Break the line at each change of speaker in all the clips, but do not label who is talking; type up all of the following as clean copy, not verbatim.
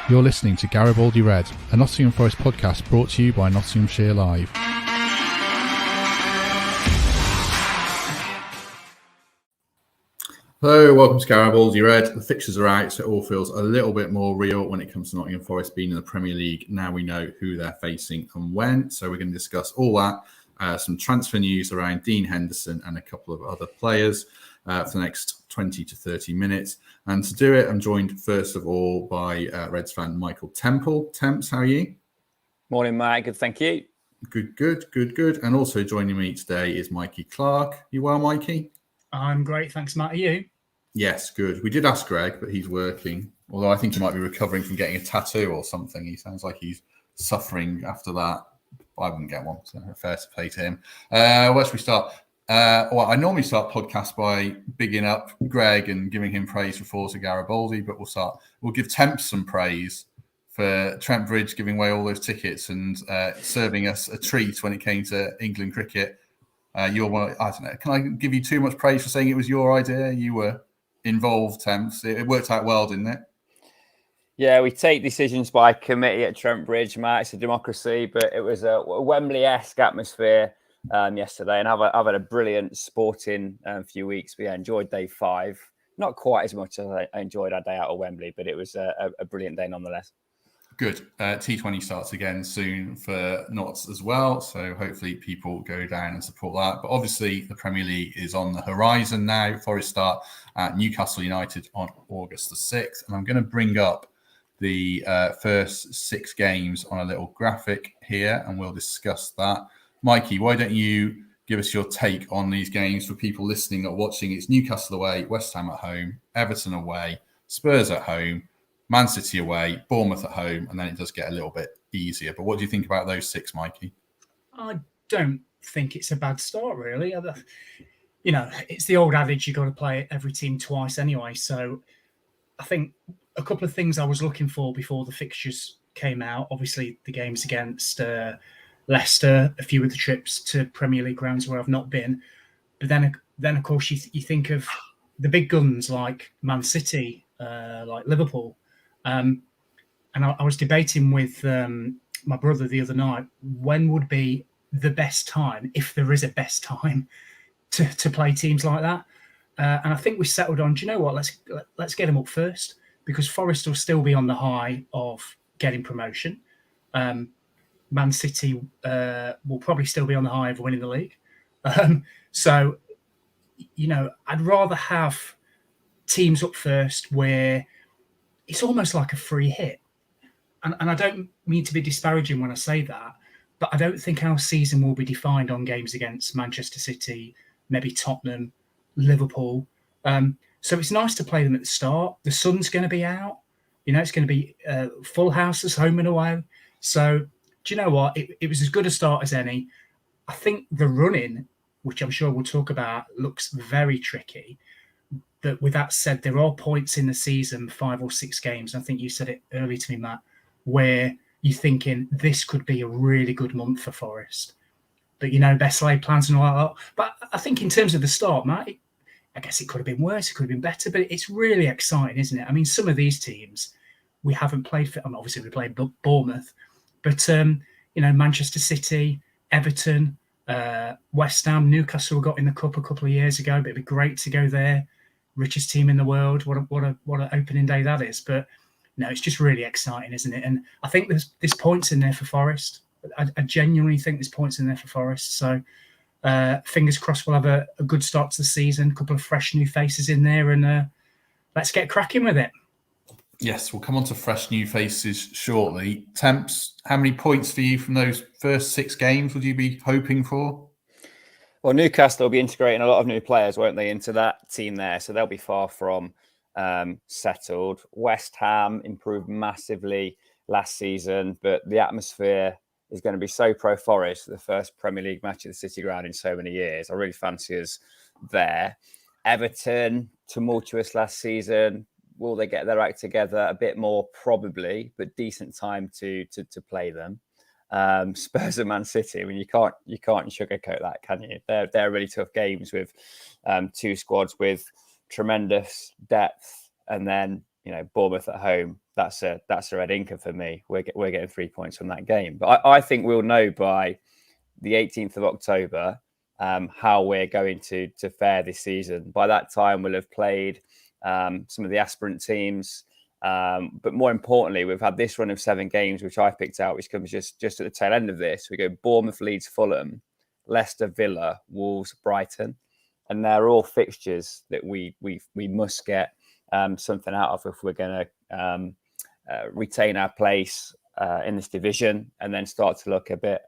You're listening to Garibaldi Red, a Nottingham Forest podcast brought to you by Nottinghamshire Live.
Hello, welcome to Garibaldi Red. The fixtures are out, so it all feels a little bit more real when it comes to Nottingham Forest being in the Premier League. Now we know who they're facing and when, so we're going to discuss all that, some transfer news around Dean Henderson and a couple of other players for the next 20 to 30 minutes. And to do it, I'm joined first of all by Reds fan Michael Temple. Temps, how are you?
Morning, Mike. Good, thank you.
Good. And also joining me today is Mikey Clarke. You well, Mikey?
I'm great, thanks, Matt. Are you?
Yes, good. We did ask Greg, but he's working. Although I think he might be recovering from getting a tattoo or something. He sounds like he's suffering after that. I wouldn't get one, so fair to play to him. Where should we start? I normally start podcasts by bigging up Greg and giving him praise for falls to Garibaldi, but we'll give Temps some praise for Trent Bridge giving away all those tickets and serving us a treat when it came to England cricket. You're one. I don't know. Can I give you too much praise for saying it was your idea? You were involved, Temps. It worked out well, didn't it?
Yeah, we take decisions by committee at Trent Bridge, Matt. It's a democracy, but it was a Wembley-esque atmosphere yesterday, and I've had a brilliant sporting few weeks. But yeah, enjoyed day 5. Not quite as much as I enjoyed our day out at Wembley, but it was a brilliant day nonetheless.
Good. T20 starts again soon for Notts as well, so hopefully people go down and support that. But obviously the Premier League is on the horizon now. Forest start at Newcastle United on August the 6th, and I'm going to bring up the first 6 games on a little graphic here, and we'll discuss that. Mikey, why don't you give us your take on these games for people listening or watching? It's Newcastle away, West Ham at home, Everton away, Spurs at home, Man City away, Bournemouth at home, and then it does get a little bit easier. But what do you think about those 6, Mikey?
I don't think it's a bad start, really. You know, it's the old adage, you've got to play every team twice anyway. So I think a couple of things I was looking for before the fixtures came out, obviously the games against Leicester, a few of the trips to Premier League grounds where I've not been. But then of course, you think of the big guns like Man City, like Liverpool. And I was debating with my brother the other night, when would be the best time, if there is a best time, to play teams like that. And I think we settled on, do you know what, let's get them up first, because Forest will still be on the high of getting promotion. Man City will probably still be on the high of winning the league. So, you know, I'd rather have teams up first where it's almost like a free hit. And I don't mean to be disparaging when I say that, but I don't think our season will be defined on games against Manchester City, maybe Tottenham, Liverpool. So it's nice to play them at the start. The sun's going to be out. You know, it's going to be full houses, home and away. So do you know what? It was as good a start as any. I think the running, which I'm sure we'll talk about, looks very tricky. But with that said, there are points in the season, 5 or 6 games, I think you said it earlier to me, Matt, where you're thinking this could be a really good month for Forest. But, you know, best laid plans and all that. But I think in terms of the start, Matt, I guess it could have been worse, it could have been better, but it's really exciting, isn't it? I mean, some of these teams we haven't played for, obviously we played Bournemouth, but, you know, Manchester City, Everton, West Ham, Newcastle got in the cup a couple of years ago, but it'd be great to go there. Richest team in the world. What an opening day that is. But no, it's just really exciting, isn't it? And I think there's points in there for Forest. I genuinely think there's points in there for Forest. So fingers crossed we'll have a good start to the season. A couple of fresh new faces in there, and let's get cracking with it.
Yes, we'll come on to fresh new faces shortly. Temps, how many points for you from those first 6 games would you be hoping for?
Well, Newcastle will be integrating a lot of new players, won't they, into that team there? So they'll be far from settled. West Ham improved massively last season, but the atmosphere is going to be so pro-Forest, the first Premier League match at the City Ground in so many years. I really fancy us there. Everton, tumultuous last season. Will they get their act together a bit more? Probably, but decent time to play them. Spurs and Man City. I mean, you can't sugarcoat that, can you? They're really tough games with 2 squads with tremendous depth, and then Bournemouth at home, that's a red inker for me. We're getting 3 points from that game. But I think we'll know by the 18th of October how we're going to fare this season. By that time, we'll have played some of the aspirant teams. But more importantly, we've had this run of 7 games, which I picked out, which comes just at the tail end of this. We go Bournemouth, Leeds, Fulham, Leicester, Villa, Wolves, Brighton. And they're all fixtures that we must get something out of if we're going to retain our place in this division and then start to look a bit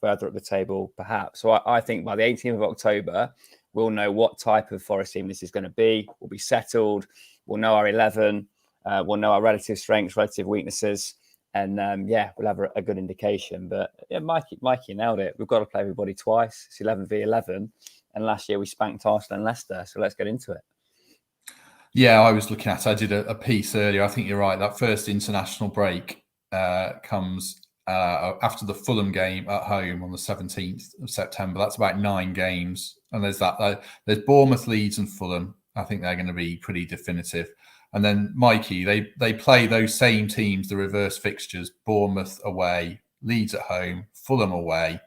further up the table, perhaps. So I think by the 18th of October, we'll know what type of Forest team this is going to be. We'll be settled. We'll know our 11. We'll know our relative strengths, relative weaknesses. And we'll have a good indication. But yeah, Mikey nailed it. We've got to play everybody twice. It's 11v11. And last year we spanked Arsenal and Leicester. So let's get into it.
Yeah, I was looking at it. I did a piece earlier. I think you're right. That first international break comes after the Fulham game at home on the 17th of September. That's about 9 games. And there's Bournemouth, Leeds and Fulham. I think they're going to be pretty definitive. And then Mikey, they play those same teams, the reverse fixtures, Bournemouth away, Leeds at home, Fulham away,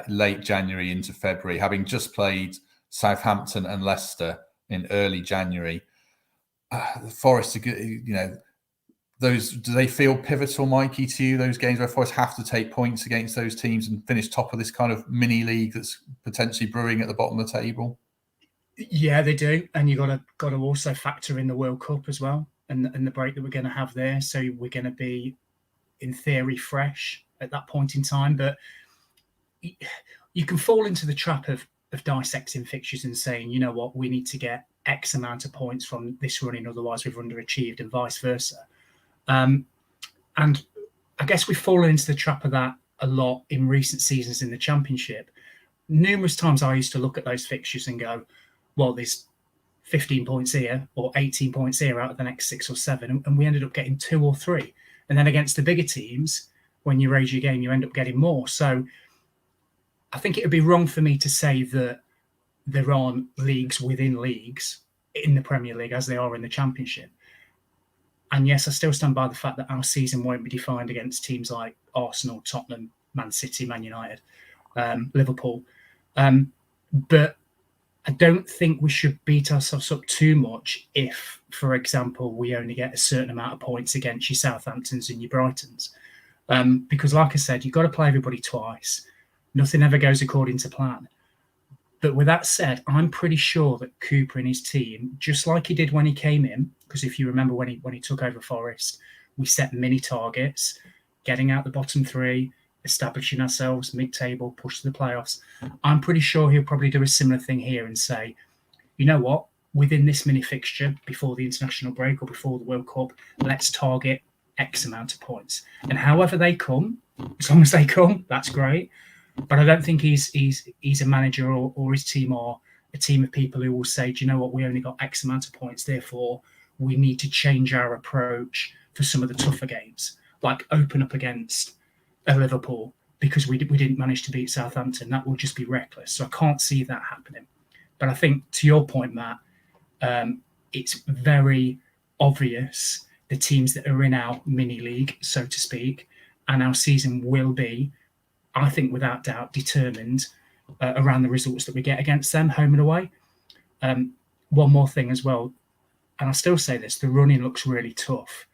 late January into February, having just played Southampton and Leicester in early January. The Forest, those, do they feel pivotal, Mikey, to you, those games where Forest have to take points against those teams and finish top of this kind of mini league that's potentially brewing at the bottom of the table?
Yeah, they do. And you've got to also factor in the World Cup as well and the break that we're going to have there. So we're going to be, in theory, fresh at that point in time. But you can fall into the trap of dissecting fixtures and saying, you know what, we need to get X amount of points from this running, otherwise we've underachieved, and vice versa. And I guess we've fallen into the trap of that a lot in recent seasons in the Championship. Numerous times I used to look at those fixtures and go, well, there's 15 points here or 18 points here out of the next 6 or 7. And we ended up getting 2 or 3. And then against the bigger teams, when you raise your game, you end up getting more. So I think it would be wrong for me to say that there aren't leagues within leagues in the Premier League as they are in the Championship. And yes, I still stand by the fact that our season won't be defined against teams like Arsenal, Tottenham, Man City, Man United, Liverpool. But I don't think we should beat ourselves up too much if, for example, we only get a certain amount of points against your Southamptons and your Brightons. Because like I said, you've got to play everybody twice. Nothing ever goes according to plan. But with that said, I'm pretty sure that Cooper and his team, just like he did when he came in, because if you remember when he took over Forest, we set mini targets, getting out the bottom 3, establishing ourselves mid-table, push to the playoffs. I'm pretty sure he'll probably do a similar thing here and say, you know what, within this mini fixture, before the international break or before the World Cup, let's target X amount of points. And however they come, as long as they come, that's great. But I don't think he's a manager or his team are a team of people who will say, do you know what, we only got X amount of points, therefore we need to change our approach for some of the tougher games, like open up against a Liverpool because we didn't manage to beat Southampton. That will just be reckless. So I can't see that happening. But I think, to your point, Matt, it's very obvious the teams that are in our mini league, so to speak, and our season will be, I think, without doubt, determined around the results that we get against them, home and away. One more thing as well, and I still say this, the running looks really tough.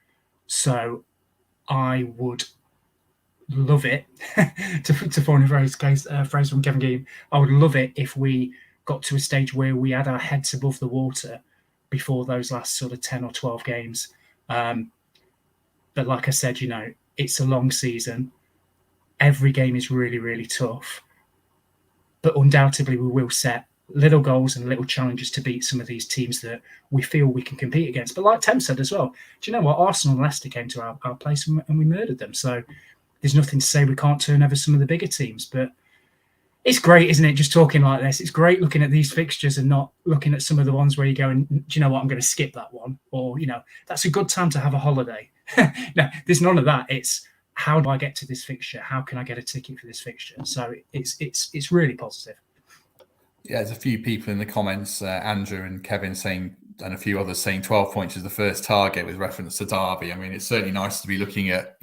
So I would love it, to form a phrase from Kevin Geam, I would love it if we got to a stage where we had our heads above the water before those last sort of 10 or 12 games. But like I said, it's a long season. Every game is really, really tough. But undoubtedly, we will set little goals and little challenges to beat some of these teams that we feel we can compete against. But like Tem said as well, do you know what? Arsenal and Leicester came to our place and we murdered them. So there's nothing to say we can't turn over some of the bigger teams. But it's great, isn't it, just talking like this? It's great looking at these fixtures and not looking at some of the ones where you go, and do you know what, I'm going to skip that one. Or, that's a good time to have a holiday. No, there's none of that. It's, how do I get to this fixture? How can I get a ticket for this fixture? So it's really positive.
Yeah, there's a few people in the comments, Andrew and Kevin, saying and a few others saying 12 points is the first target with reference to Derby. I mean, it's certainly nice to be looking at,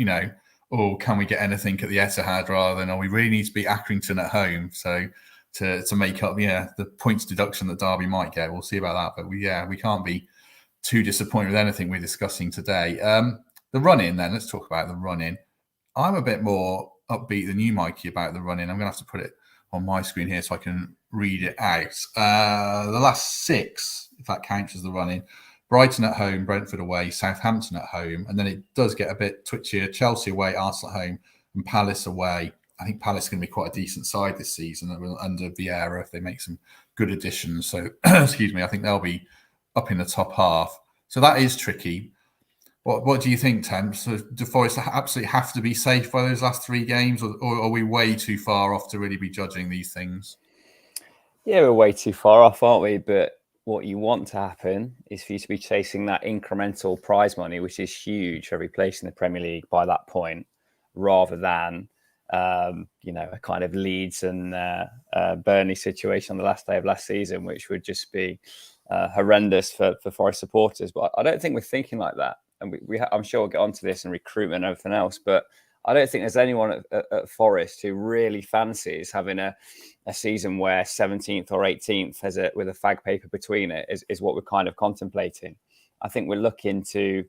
oh, can we get anything at the Etihad rather than, we really need to beat Accrington at home. So to make up, the points deduction that Derby might get. We'll see about that. But we can't be too disappointed with anything we're discussing today. The run-in then, let's talk about the run-in. I'm a bit more upbeat than you, Mikey, about the run-in. I'm going to have to put it on my screen here so I can read it out. The last 6, if that counts as the run-in: Brighton at home, Brentford away, Southampton at home, and then it does get a bit twitchier. Chelsea away, Arsenal at home, and Palace away. I think Palace is going to be quite a decent side this season under Vieira if they make some good additions. So, excuse me, I think they'll be up in the top half. So that is tricky. What do you think, Temps? So do Forest absolutely have to be safe by those last 3 games, or are we way too far off to really be judging these things?
Yeah, we're way too far off, aren't we? But what you want to happen is for you to be chasing that incremental prize money, which is huge for every place in the Premier League by that point, rather than a kind of Leeds and Burnley situation on the last day of last season, which would just be horrendous for Forest supporters. But I don't think we're thinking like that. And I'm sure we'll get onto this and recruitment and everything else. But I don't think there's anyone at Forest who really fancies having a season where 17th or 18th with a fag paper between it is what we're kind of contemplating. I think we're looking to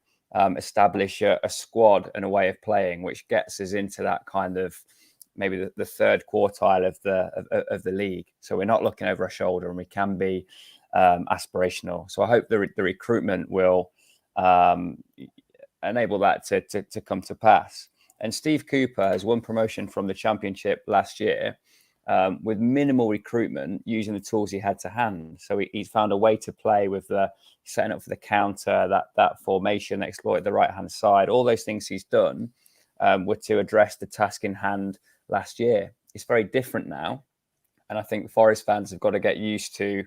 establish a squad and a way of playing which gets us into that kind of maybe the third quartile of the league. So we're not looking over our shoulder, and we can be aspirational. So I hope the recruitment will enable that to come to pass. And Steve Cooper has won promotion from the Championship last year with minimal recruitment, using the tools he had to hand. So he's found a way to play with the setting up for the counter, that formation, exploit the right-hand side. All those things he's done were to address the task in hand last year. It's very different now. And I think Forest fans have got to get used to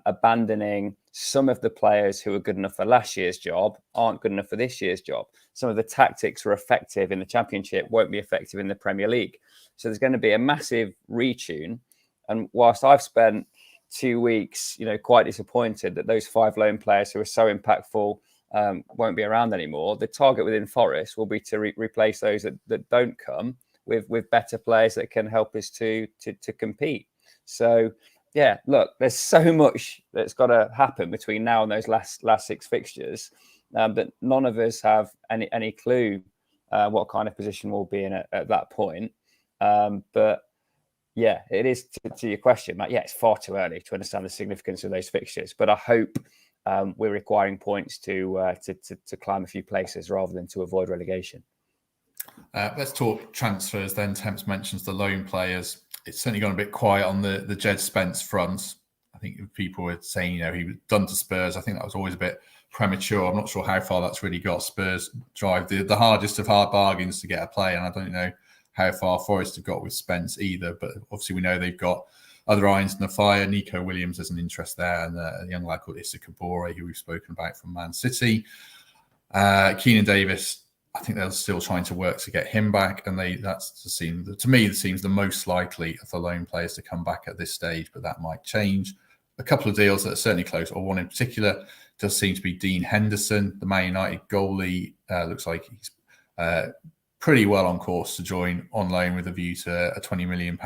abandoning some of the players who are good enough for last year's job aren't good enough for this year's job. Some of the tactics were effective in the Championship, won't be effective in the Premier League. So there's going to be a massive retune. And whilst I've spent 2 weeks, quite disappointed that those 5 loan players who are so impactful won't be around anymore, the target within Forest will be to replace those that don't come with better players that can help us to compete. So, yeah, look, there's so much that's got to happen between now and those last 6 fixtures that none of us have any clue what kind of position we'll be in at that point. But yeah, it is to your question, Matt. Yeah, it's far too early to understand the significance of those fixtures. But I hope we're requiring points to climb a few places rather than to avoid relegation.
Let's talk transfers then. Temps mentions the loan players. It's certainly gone a bit quiet on the Jed Spence front. I think people were saying, he was done to Spurs. I think that was always a bit premature. I'm not sure how far that's really got. Spurs drive the hardest of hard bargains to get a player, and I don't know how far Forest have got with Spence either. But obviously we know they've got other irons in the fire. Nico Williams has an interest there, and a young lad called Issa Kabore, who we've spoken about from Man City. Keenan Davis, I think they're still trying to work to get him back, and to me, it seems the most likely of the loan players to come back at this stage, but that might change. A couple of deals that are certainly close, or one in particular, does seem to be Dean Henderson, the Man United goalie. Looks like he's pretty well on course to join on loan with a view to a £20 million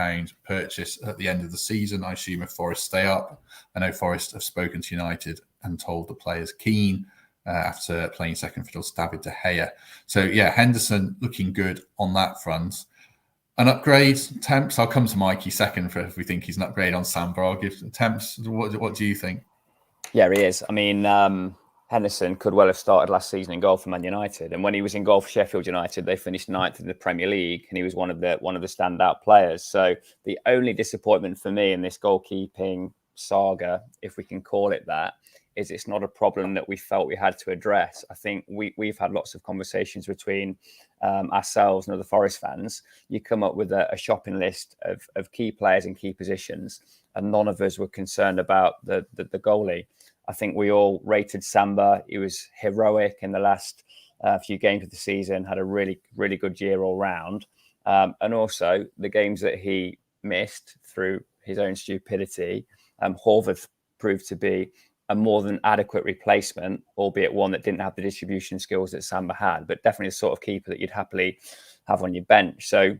purchase at the end of the season. I assume if Forest stay up. I know Forest have spoken to United and told the players keen after playing second fiddle to David De Gea. So yeah, Henderson looking good on that front. An upgrade, Temps. I'll come to Mikey second for if we think he's an upgrade on Sandberg. Temps, what do you think?
Yeah, he is. I mean, Henderson could well have started last season in goal for Man United, and when he was in goal for Sheffield United, they finished 9th in the Premier League, and he was one of the standout players. So the only disappointment for me in this goalkeeping saga, if we can call it that, is it's not a problem that we felt we had to address. I think we've had lots of conversations between ourselves and other Forest fans. You come up with a shopping list of key players in key positions, and none of us were concerned about the goalie. I think we all rated Samba. He was heroic in the last few games of the season, had a really, really good year all round. And also the games that he missed through his own stupidity, Horvath proved to be a more than adequate replacement, albeit one that didn't have the distribution skills that Samba had, but definitely the sort of keeper that you'd happily have on your bench. So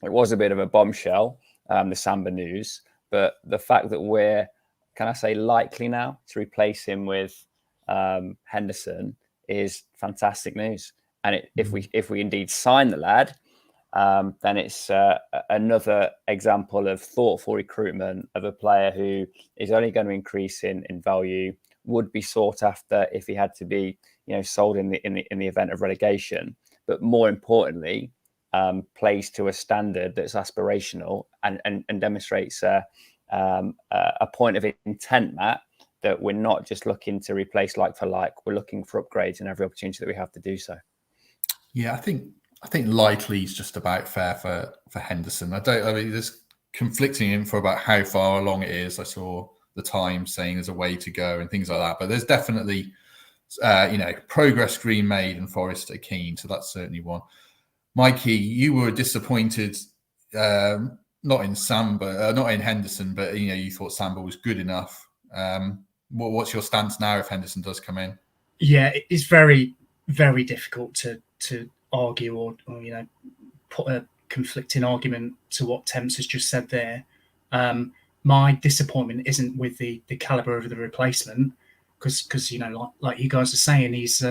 it was a bit of a bombshell, the Samba news, but the fact that we're, can I say, likely now to replace him with Henderson is fantastic news. And if we indeed sign the lad, then it's another example of thoughtful recruitment of a player who is only going to increase in value, would be sought after if he had to be, sold in the event of relegation, but more importantly, plays to a standard that's aspirational and demonstrates a point of intent, Matt, that we're not just looking to replace like for like, we're looking for upgrades in every opportunity that we have to do so.
Yeah, I think likely is just about fair for Henderson. I mean, there's conflicting info about how far along it is. I saw the Times saying there's a way to go and things like that, but there's definitely, progress being made, and Forest are keen. So that's certainly one. Mikey, you were disappointed, not in Samba, not in Henderson, but you thought Samba was good enough. What's your stance now if Henderson does come in?
Yeah, it's very, very difficult to argue or put a conflicting argument to what Temps has just said there. My disappointment isn't with the caliber of the replacement, because like you guys are saying, he's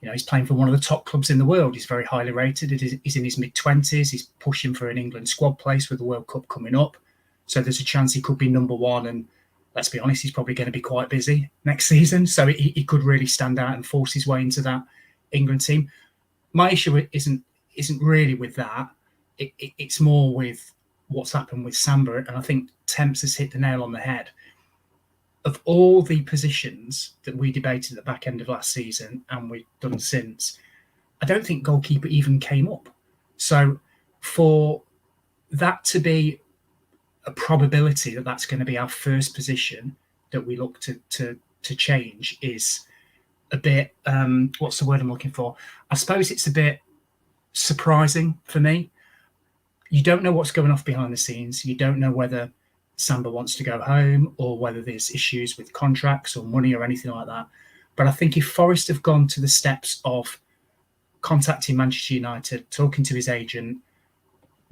he's playing for one of the top clubs in the world. He's very highly rated. He's in his mid-20s. He's pushing for an England squad place with the World Cup coming up, so there's a chance he could be number one. And let's be honest, he's probably going to be quite busy next season, so he could really stand out and force his way into that England team. My issue isn't really with that. It's more with what's happened with Samba, and I think Temps has hit the nail on the head. Of all the positions that we debated at the back end of last season and we've done since, I don't think goalkeeper even came up. So for that to be a probability that that's going to be our first position that we look to change is a bit, what's the word I'm looking for? I suppose it's a bit surprising for me. You don't know what's going off behind the scenes. You don't know whether Samba wants to go home or whether there's issues with contracts or money or anything like that. But I think if Forest have gone to the steps of contacting Manchester United, talking to his agent,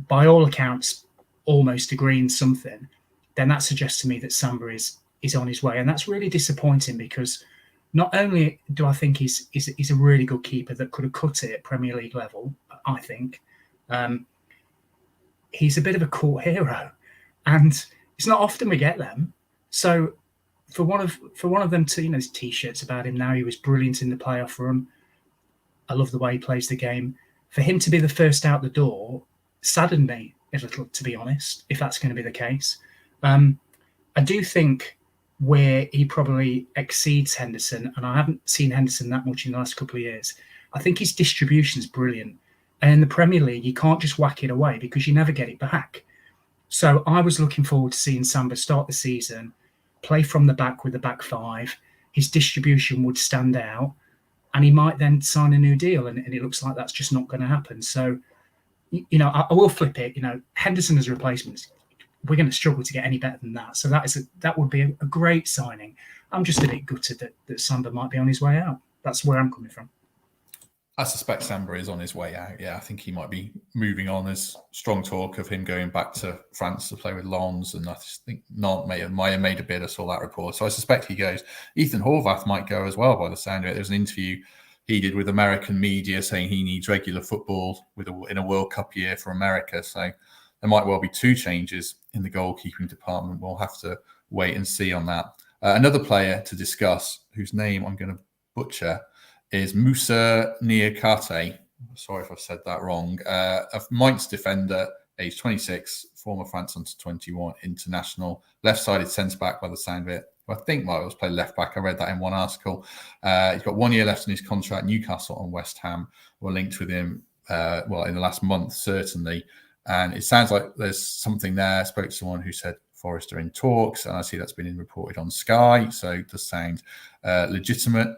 by all accounts, almost agreeing something, then that suggests to me that Samba is on his way. And that's really disappointing, because not only do I think he's a really good keeper that could have cut it at Premier League level, I think, he's a bit of a cult hero. And it's not often we get them. So for one of them to, there's T-shirts about him now. He was brilliant in the playoff run. I love the way he plays the game. For him to be the first out the door saddened me a little, to be honest, if that's going to be the case. I do think where he probably exceeds Henderson, and I haven't seen Henderson that much in the last couple of years, I think his distribution's brilliant. And in the Premier League, you can't just whack it away because you never get it back. So I was looking forward to seeing Samba start the season, play from the back with the back five. His distribution would stand out, and he might then sign a new deal. And it looks like that's just not going to happen. So, I will flip it. Henderson as a replacement, we're going to struggle to get any better than that. So that would be a great signing. I'm just a bit gutted that Samba might be on his way out. That's where I'm coming from.
I suspect Samba is on his way out. Yeah, I think he might be moving on. There's strong talk of him going back to France to play with Lens, and I think Nantes might have made a bid. I saw that report. So I suspect he goes. Ethan Horvath might go as well, by the sound of it. There's an interview he did with American media saying he needs regular football in a World Cup year for America. So there might well be two changes in the goalkeeping department. We'll have to wait and see on that. Another player to discuss, whose name I'm going to butcher, is Moussa Niakate. Sorry if I've said that wrong. A Mainz defender, age 26, former France under-21 international, left-sided centre-back by the sound of it. I think might always play left-back. I read that in one article. He's got 1 year left in his contract. Newcastle and West Ham were linked with him, in the last month, certainly. And it sounds like there's something there. I spoke to someone who said Forest are in talks, and I see that's been reported on Sky, so it does sound legitimate.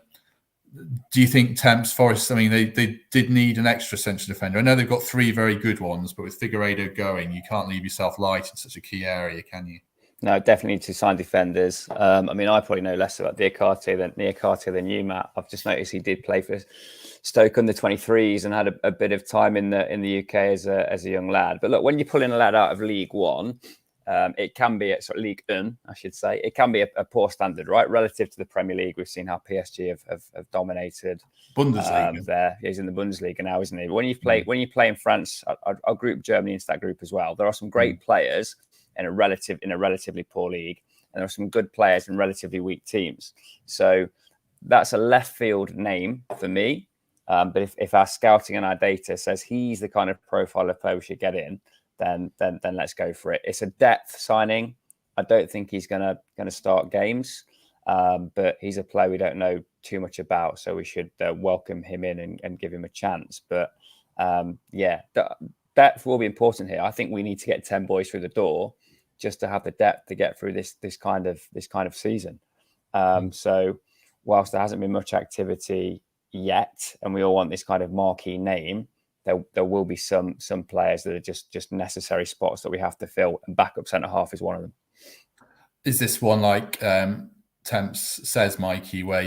Do you think Temps, Forest, I mean, they did need an extra central defender? I know they've got three very good ones, but with Figueiredo going, you can't leave yourself light in such a key area, can you?
No, definitely need to sign defenders. I mean, I probably know less about Niakate than you, Matt. I've just noticed he did play for Stoke under 23s and had a bit of time in the UK as a young lad. But look, when you're pulling a lad out of League One, it can be at sort of League One, I should say. It can be a poor standard, right? Relative to the Premier League, we've seen how PSG have dominated.
Bundesliga.
There, he's in the Bundesliga now, isn't he? But when you play in France, I'll group Germany into that group as well. There are some great players in a relatively poor league, and there are some good players in relatively weak teams. So that's a left field name for me. But if our scouting and our data says he's the kind of profile of player we should get in, then let's go for it. It's a depth signing. I don't think he's gonna start games, but he's a player we don't know too much about, so we should welcome him in and give him a chance. But depth will be important here. I think we need to get 10 boys through the door just to have the depth to get through this kind of season. So whilst there hasn't been much activity yet, and we all want this kind of marquee name, there will be some players that are just necessary spots that we have to fill, and backup centre half is one of them.
Is this one like Temps says, Mikey, where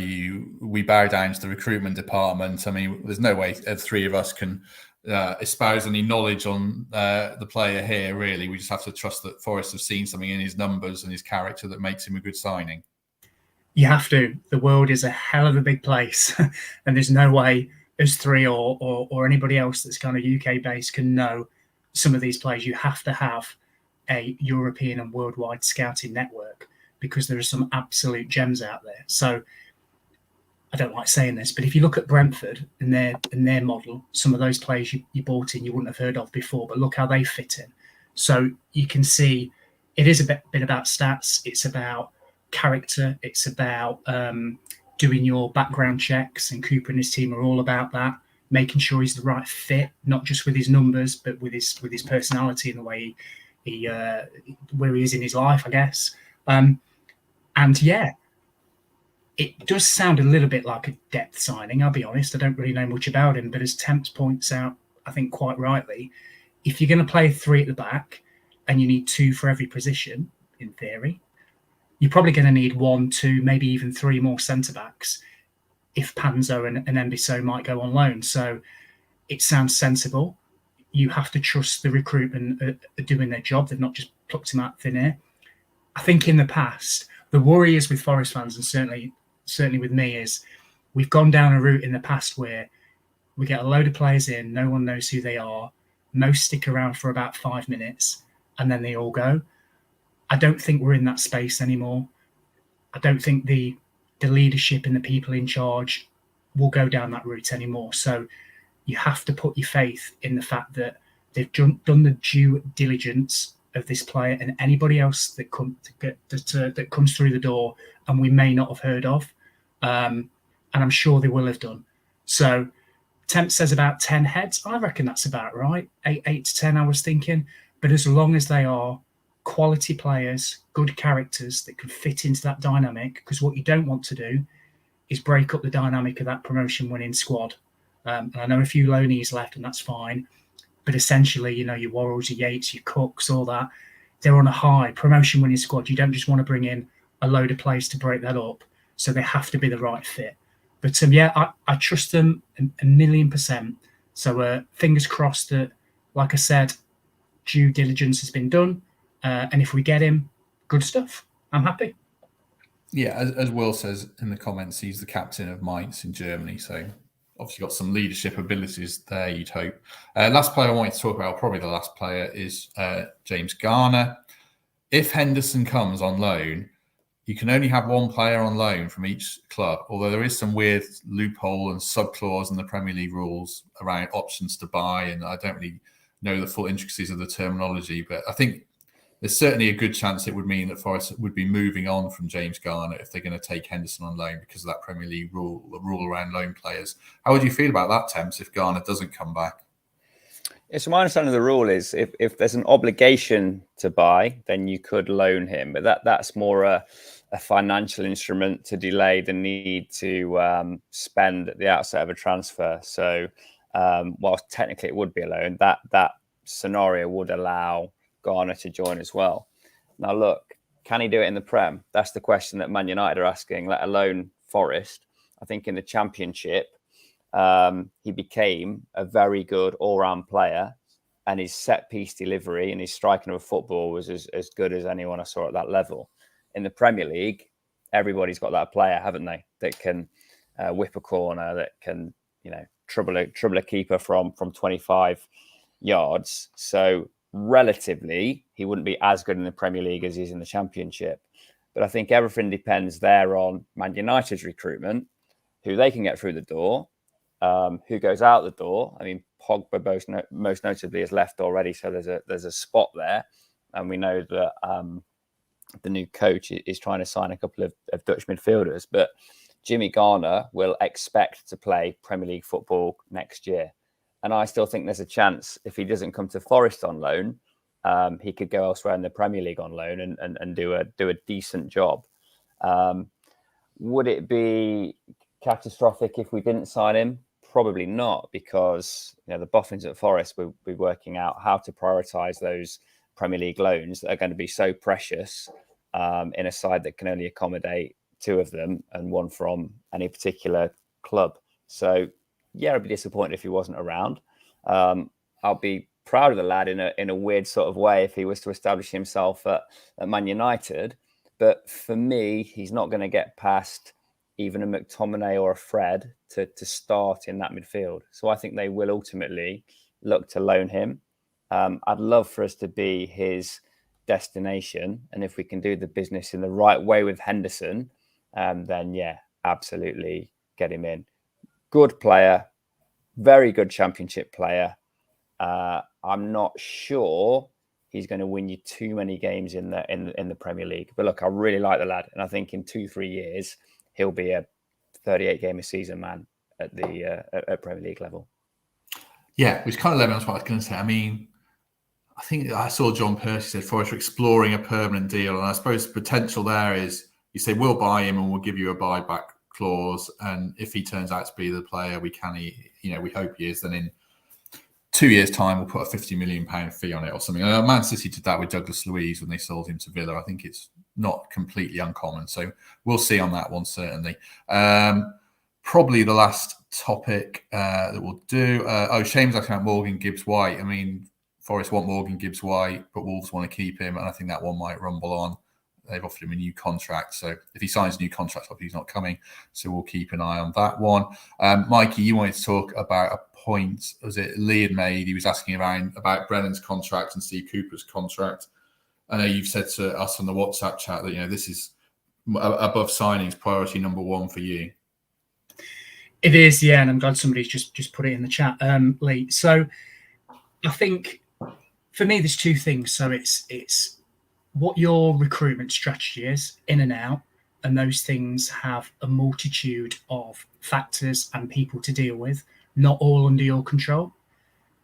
we bow down to the recruitment department? I mean, there's no way the three of us can espouse any knowledge on the player here, really. We just have to trust that Forest have seen something in his numbers and his character that makes him a good signing.
You have to. The world is a hell of a big place, and there's no way us three or anybody else that's kind of UK based can know some of these players. You have to have a European and worldwide scouting network, because there are some absolute gems out there. So I don't like saying this, but if you look at Brentford and their model, some of those players you bought in you wouldn't have heard of before, but look how they fit in. So you can see it is a bit about stats. It's about character. It's about doing your background checks, and Cooper and his team are all about that, making sure he's the right fit, not just with his numbers, but with his personality and the way he where he is in his life, I guess. And yeah, it does sound a little bit like a depth signing. I'll be honest, I don't really know much about him, but as Temps points out, I think quite rightly, if you're going to play 3 at the back and you need 2 for every position, in theory, you're probably going to need 1, 2, maybe even 3 more centre-backs if Panzo and Embiso might go on loan. So it sounds sensible. You have to trust the recruitment are doing their job. They've not just plucked him out of thin air. I think in the past, the worry is with Forest fans, and certainly with me, is we've gone down a route in the past where we get a load of players in, no one knows who they are, most stick around for about 5 minutes, and then they all go. I don't think we're in that space anymore. I don't think the leadership and the people in charge will go down that route anymore. So you have to put your faith in the fact that they've done the due diligence of this player and anybody else that comes through the door and we may not have heard of. And I'm sure they will have done. So Temp says about 10 heads. I reckon that's about right. 8 to 10, I was thinking. But as long as they are quality players, good characters that can fit into that dynamic, because what you don't want to do is break up the dynamic of that promotion-winning squad. And I know a few loanees left, and that's fine. But essentially, you know, your Worrells, your Yates, your Cooks, all that, they're on a high promotion-winning squad. You don't just want to bring in a load of players to break that up. So they have to be the right fit. But I trust them a million %. So fingers crossed that, like I said, due diligence has been done. And if we get him, good stuff. I'm happy.
Yeah, as Will says in the comments, he's the captain of Mainz in Germany. So obviously got some leadership abilities there, you'd hope. Last player I wanted to talk about, probably the last player, is James Garner. If Henderson comes on loan, you can only have 1 player on loan from each club, although there is some weird loophole and sub-clause in the Premier League rules around options to buy, and I don't really know the full intricacies of the terminology, but I think there's certainly a good chance it would mean that Forest would be moving on from James Garner if they're going to take Henderson on loan because of that Premier League rule, the rule around loan players. How would you feel about that, Temps, if Garner doesn't come back?
Yeah, so my understanding of the rule is if there's an obligation to buy, then you could loan him. But that's more a financial instrument to delay the need to spend at the outset of a transfer. So whilst technically it would be a loan, that scenario would allow Garner to join as well. Now, look, Can he do it in the Prem? That's the question that Man United are asking, let alone Forest. I think in the Championship, he became a very good all-round player, and his set-piece delivery and his striking of football was as good as anyone I saw at that level. In the Premier League, everybody's got that player, haven't they, that can whip a corner, that can, trouble a keeper from 25 yards. So relatively, he wouldn't be as good in the Premier League as he is in the Championship. But I think everything depends there on Man United's recruitment, who they can get through the door, who goes out the door. I mean, Pogba most notably has left already, so there's a spot there. And we know that the new coach is trying to sign a couple of Dutch midfielders. But Jimmy Garner will expect to play Premier League football next year. And I still think there's a chance, if he doesn't come to Forest on loan, he could go elsewhere in the Premier League on loan and do a decent job. Would it be catastrophic if we didn't sign him? Probably not, because the boffins at Forest will be working out how to prioritise those Premier League loans that are going to be so precious in a side that can only accommodate two of them and one from any particular club. So yeah, I'd be disappointed if he wasn't around. I'll be proud of the lad in a weird sort of way if he was to establish himself at Man United. But for me, he's not going to get past even a McTominay or a Fred to start in that midfield. So I think they will ultimately look to loan him. I'd love for us to be his destination. And if we can do the business in the right way with Henderson, then yeah, absolutely get him in. Good player, very good Championship player. I'm not sure he's going to win you too many games in the Premier League. But look, I really like the lad, and I think in 2-3 years he'll be a 38 game a season man at the at Premier League level.
Yeah, which kind of led me on to what I was going to say. I mean, I think I saw John Percy said Forest are exploring a permanent deal, and I suppose the potential there is you say we'll buy him and we'll give you a buyback clause, and if he turns out to be the player we hope he is, then in 2 years' time we'll put a £50 million fee on it or something. Man City did that with Douglas Luiz when they sold him to Villa. I think it's not completely uncommon, so we'll see on that one certainly. Probably the last topic that we'll do. Shane's asking about Morgan Gibbs-White. I mean, Forest want Morgan Gibbs-White, but Wolves want to keep him, and I think that one might rumble on. They've offered him a new contract, so if he signs a new contract, obviously he's not coming. So we'll keep an eye on that one. Mikey, you wanted to talk about a point. Was it Lee had made? He was asking about Brennan's contract and Steve Cooper's contract. I know you've said to us on the WhatsApp chat that this is above signings priority number one for you.
It is, yeah, and I'm glad somebody's just put it in the chat, Lee. So I think for me, there's two things. So it's what your recruitment strategy is in and out, and those things have a multitude of factors and people to deal with, not all under your control.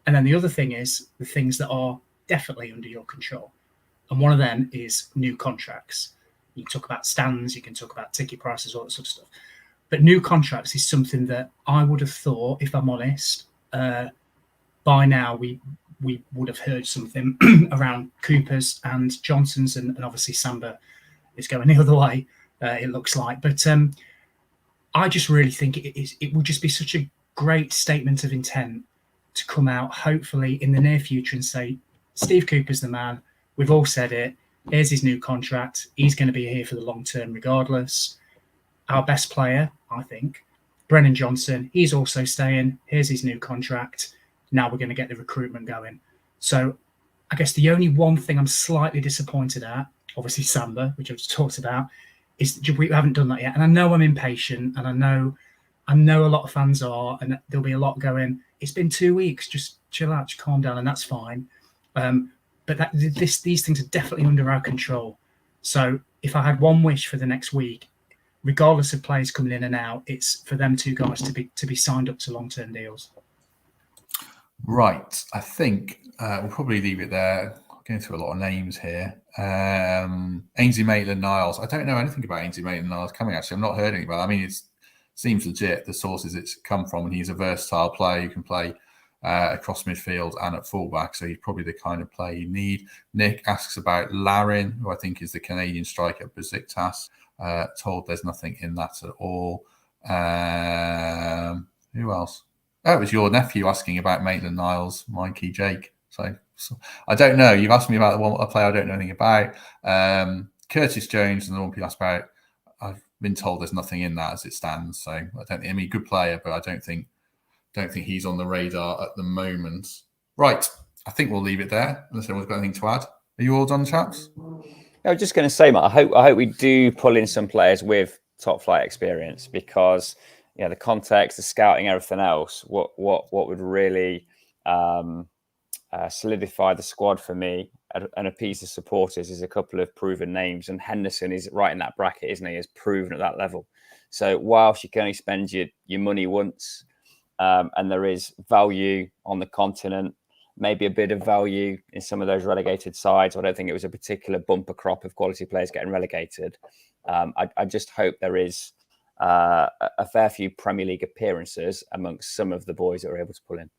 And then the other thing is the things that are definitely under your control. And one of them is new contracts. You can talk about stands, you can talk about ticket prices, all that sort of stuff. But new contracts is something that I would have thought, if I'm honest, by now we would have heard something around Cooper's and Johnson's, and obviously Samba is going the other way, it looks like. But I just really think it will just be such a great statement of intent to come out, hopefully, in the near future and say, Steve Cooper's the man. We've all said it. Here's his new contract. He's going to be here for the long term regardless. Our best player, I think, Brennan Johnson, he's also staying. Here's his new contract. Now we're going to get the recruitment going. So I guess the only one thing I'm slightly disappointed at, obviously Samba, which I've just talked about, is that we haven't done that yet. And I know I'm impatient, and I know a lot of fans are, and there'll be a lot going, it's been 2 weeks, just chill out, just calm down, and that's fine. But these things are definitely under our control. So if I had one wish for the next week, regardless of players coming in and out, it's for them two guys to be signed up to long-term deals.
Right. I think we'll probably leave it there. Going through a lot of names here. Ainsley Maitland-Niles. I don't know anything about Ainsley Maitland-Niles coming, actually. I've not heard anything about it. I mean, it seems legit, the sources it's come from, and he's a versatile player who can play across midfield and at fullback. So he's probably the kind of player you need. Nick asks about Larin, who I think is the Canadian striker at Besiktas. Told there's nothing in that at all. Who else? Oh, it was your nephew asking about Maitland-Niles, Mikey, Jake. So I don't know. You've asked me about a player I don't know anything about. Curtis Jones and the one people asked about. I've been told there's nothing in that as it stands. So I don't think. I mean, good player, but I don't think he's on the radar at the moment. Right. I think we'll leave it there. Unless anyone's got anything to add. Are you all done, chaps?
I was just going to say, Matt, I hope we do pull in some players with top flight experience, because the context, the scouting, everything else. What would really solidify the squad for me and appease the supporters is a couple of proven names, and Henderson is right in that bracket, isn't he? Is proven at that level. So whilst you can only spend your money once, and there is value on the continent, maybe a bit of value in some of those relegated sides. I don't think it was a particular bumper crop of quality players getting relegated. I just hope there is a fair few Premier League appearances amongst some of the boys that are able to pull in.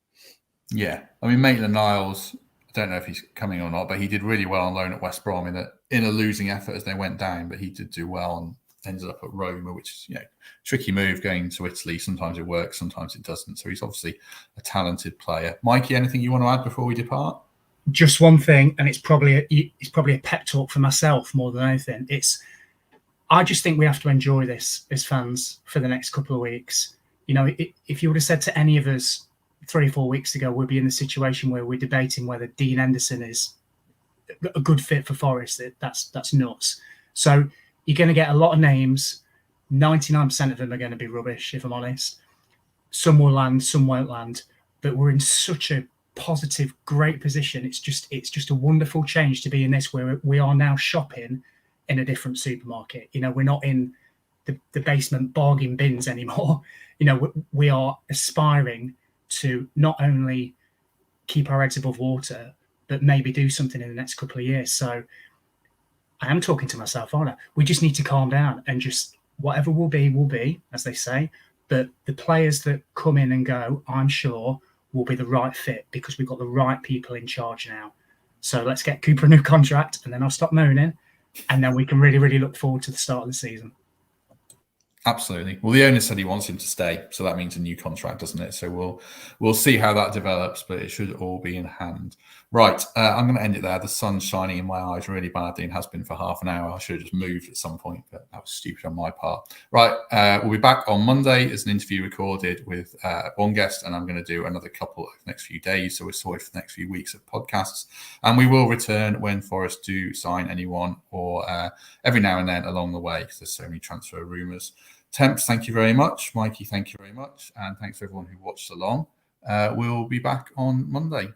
Yeah, I mean, Maitland-Niles, I don't know if he's coming or not, but he did really well on loan at West Brom in a losing effort as they went down, but he did do well and ended up at Roma, which is, tricky move going to Italy. Sometimes it works, sometimes it doesn't. So he's obviously a talented player. Mikey, anything you want to add before we depart?
Just one thing, and it's probably a pep talk for myself more than anything. I just think we have to enjoy this as fans for the next couple of weeks. If you would have said to any of us 3 or 4 weeks ago, we'd be in the situation where we're debating whether Dean Henderson is a good fit for Forest. That's nuts. So you're going to get a lot of names. 99% of them are going to be rubbish, if I'm honest. Some will land, some won't land. But we're in such a positive, great position. It's just a wonderful change to be in this, where we are now shopping in a different supermarket. We're not in the basement bargain bins anymore. We are aspiring to not only keep our heads above water, but maybe do something in the next couple of years. So I am talking to myself, aren't I? We just need to calm down and just whatever will be, as they say. But the players that come in and go, I'm sure, will be the right fit, because we've got the right people in charge now. So let's get Cooper a new contract, and then I'll stop moaning, and then we can really, really look forward to the start of the season.
Absolutely. Well, the owner said he wants him to stay, so that means a new contract, doesn't it? So we'll see how that develops, but it should all be in hand. Right, I'm going to end it there. The sun's shining in my eyes really badly and has been for half an hour. I should have just moved at some point, but that was stupid on my part. Right, we'll be back on Monday as an interview recorded with one guest, and I'm going to do another couple of the next few days, so we're sorted for the next few weeks of podcasts. And we will return when Forest do sign anyone, or every now and then along the way, because there's so many transfer rumours. Temps, thank you very much. Mikey, thank you very much. And thanks for everyone who watched along. We'll be back on Monday.